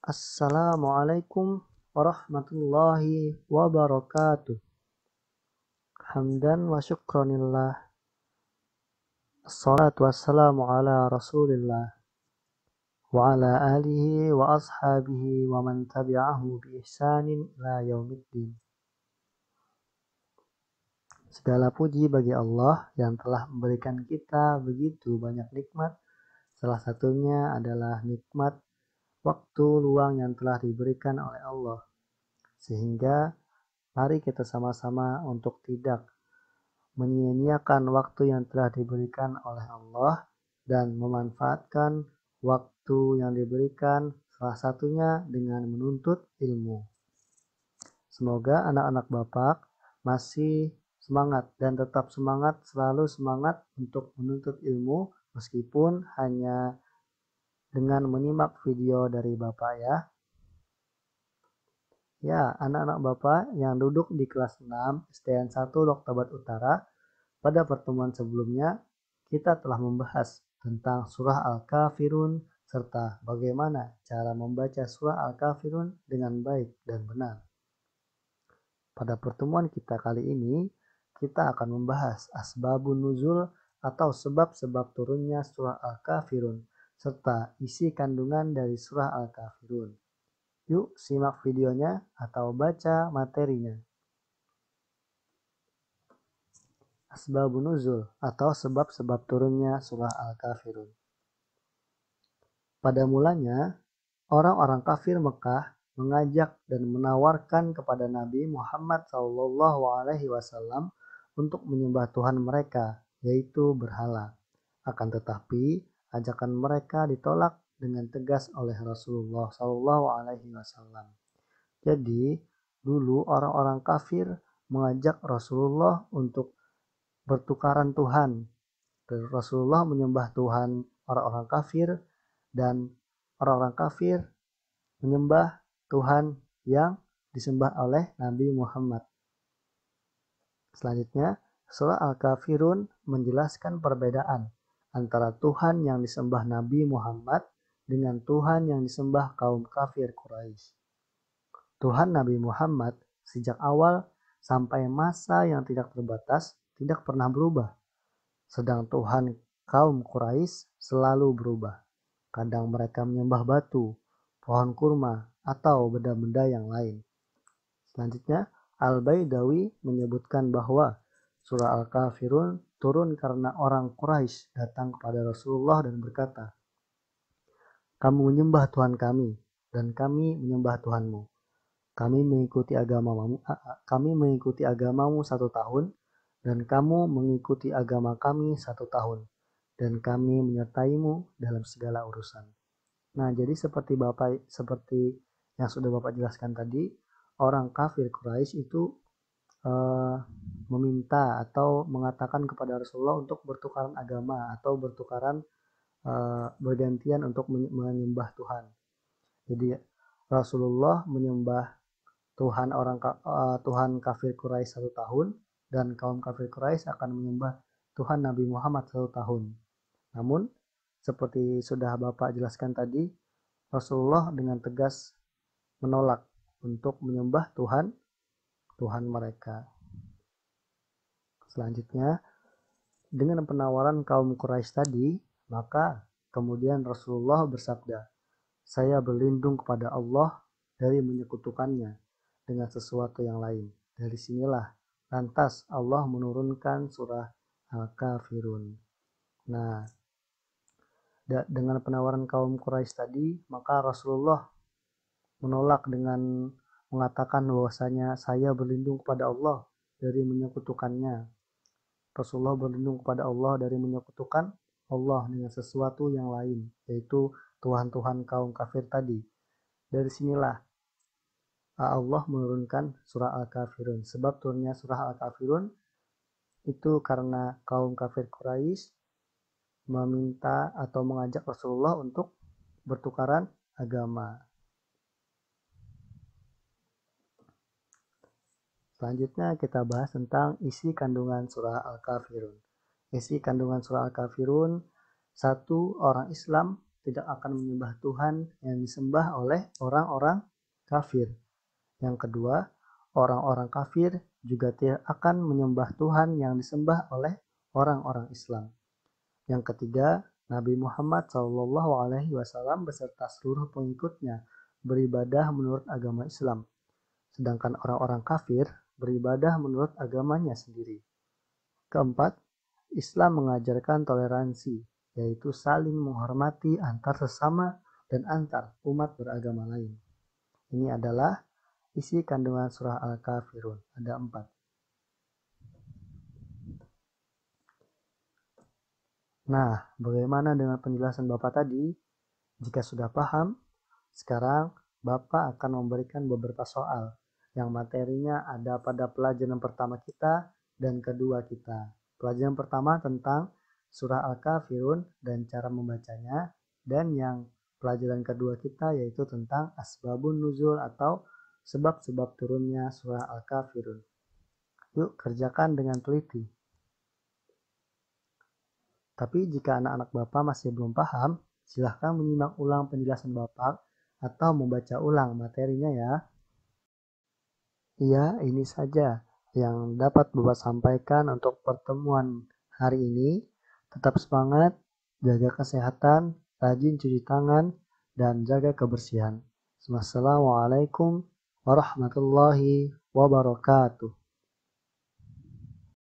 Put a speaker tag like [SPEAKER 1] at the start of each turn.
[SPEAKER 1] Assalamualaikum warahmatullahi wabarakatuh. Hamdan wa syukronillah. Assalatu wassalamu ala rasulillah. Wa ala alihi wa ashabihi wa man tabi'ahu bi ihsanin ila yaumiddin. Segala puji bagi Allah yang telah memberikan kita begitu banyak nikmat. Salah satunya adalah nikmat waktu luang yang telah diberikan oleh Allah. Sehingga mari kita sama-sama untuk tidak menyia-nyiakan waktu yang telah diberikan oleh Allah dan memanfaatkan waktu yang diberikan salah satunya dengan menuntut ilmu. Semoga anak-anak Bapak masih semangat dan tetap semangat, selalu semangat untuk menuntut ilmu meskipun hanya dengan menyimak video dari Bapak ya. Ya, anak-anak Bapak yang duduk di kelas 6 STN 1 Loktabat Utara, pada pertemuan sebelumnya kita telah membahas tentang surah Al-Kafirun serta bagaimana cara membaca surah Al-Kafirun dengan baik dan benar. Pada pertemuan kita kali ini, kita akan membahas asbabun nuzul atau sebab-sebab turunnya surah Al-Kafirun serta isi kandungan dari surah Al-Kafirun. Yuk simak videonya atau baca materinya. Asbabun nuzul atau sebab-sebab turunnya surah Al-Kafirun. Pada mulanya, orang-orang kafir Mekah mengajak dan menawarkan kepada Nabi Muhammad SAW untuk menyembah Tuhan mereka, yaitu berhala. Akan tetapi, ajakan mereka ditolak dengan tegas oleh Rasulullah SAW. Jadi, dulu orang-orang kafir mengajak Rasulullah untuk bertukaran Tuhan. Rasulullah menyembah Tuhan orang-orang kafir dan orang-orang kafir menyembah Tuhan yang disembah oleh Nabi Muhammad. Selanjutnya, surah Al-Kafirun menjelaskan perbedaan antara Tuhan yang disembah Nabi Muhammad dengan Tuhan yang disembah kaum kafir Quraisy. Tuhan Nabi Muhammad sejak awal sampai masa yang tidak terbatas tidak pernah berubah. Sedang Tuhan kaum Quraisy selalu berubah. Kadang mereka menyembah batu, pohon kurma, atau benda-benda yang lain. Selanjutnya, Al-Baidawi menyebutkan bahwa surah Al-Kafirun turun karena orang Quraisy datang kepada Rasulullah dan berkata, "Kamu menyembah Tuhan kami, dan kami menyembah Tuhanmu. Kami mengikuti agamamu 1 tahun, dan kamu mengikuti agama kami 1 tahun, dan kami menyertaimu dalam segala urusan." Nah, jadi seperti yang sudah Bapak jelaskan tadi, orang kafir Quraisy itu meminta atau mengatakan kepada Rasulullah untuk bertukaran agama atau bertukaran bergantian untuk menyembah Tuhan. Jadi Rasulullah menyembah Tuhan kafir Quraisy 1 tahun, dan kaum kafir Quraisy akan menyembah Tuhan Nabi Muhammad 1 tahun. Namun, seperti sudah Bapak jelaskan tadi, Rasulullah dengan tegas menolak untuk menyembah Tuhan mereka. Selanjutnya, dengan penawaran kaum Quraisy tadi, maka kemudian Rasulullah bersabda, "Saya berlindung kepada Allah dari menyekutukannya dengan sesuatu yang lain." Dari sinilah lantas Allah menurunkan surah Al-Kafirun. Nah, dengan penawaran kaum Quraisy tadi, maka Rasulullah menolak dengan mengatakan bahwasanya saya berlindung kepada Allah dari menyekutukannya. Rasulullah berlindung kepada Allah dari menyekutukan Allah dengan sesuatu yang lain, yaitu Tuhan-Tuhan kaum kafir tadi. Dari sinilah Allah menurunkan surah Al-Kafirun. Sebab turunnya surah Al-Kafirun itu karena kaum kafir Quraisy meminta atau mengajak Rasulullah untuk bertukaran agama. Selanjutnya kita bahas tentang isi kandungan surah Al-Kafirun. Isi kandungan surah Al-Kafirun: 1. Orang Islam tidak akan menyembah Tuhan yang disembah oleh orang-orang kafir. Yang kedua, orang-orang kafir juga tidak akan menyembah Tuhan yang disembah oleh orang-orang Islam. Yang ketiga, Nabi Muhammad SAW beserta seluruh pengikutnya beribadah menurut agama Islam, sedangkan orang-orang kafir beribadah menurut agamanya sendiri. Keempat, Islam mengajarkan toleransi, yaitu saling menghormati antar sesama dan antar umat beragama lain. Ini adalah isi kandungan surah Al-Kafirun. Ada 4. Nah, bagaimana dengan penjelasan Bapak tadi? Jika sudah paham, sekarang Bapak akan memberikan beberapa soal yang materinya ada pada pelajaran pertama kita dan kedua kita. Pelajaran pertama tentang surah Al-Kafirun dan cara membacanya, dan yang pelajaran kedua kita yaitu tentang asbabun nuzul atau sebab-sebab turunnya surah Al-Kafirun. Yuk kerjakan dengan teliti. Tapi jika anak-anak Bapak masih belum paham, silahkan menyimak ulang penjelasan Bapak atau membaca ulang materinya ya. Iya, ini saja yang dapat Bapak sampaikan untuk pertemuan hari ini. Tetap semangat, jaga kesehatan, rajin cuci tangan, dan jaga kebersihan. Wassalamualaikum warahmatullahi wabarakatuh.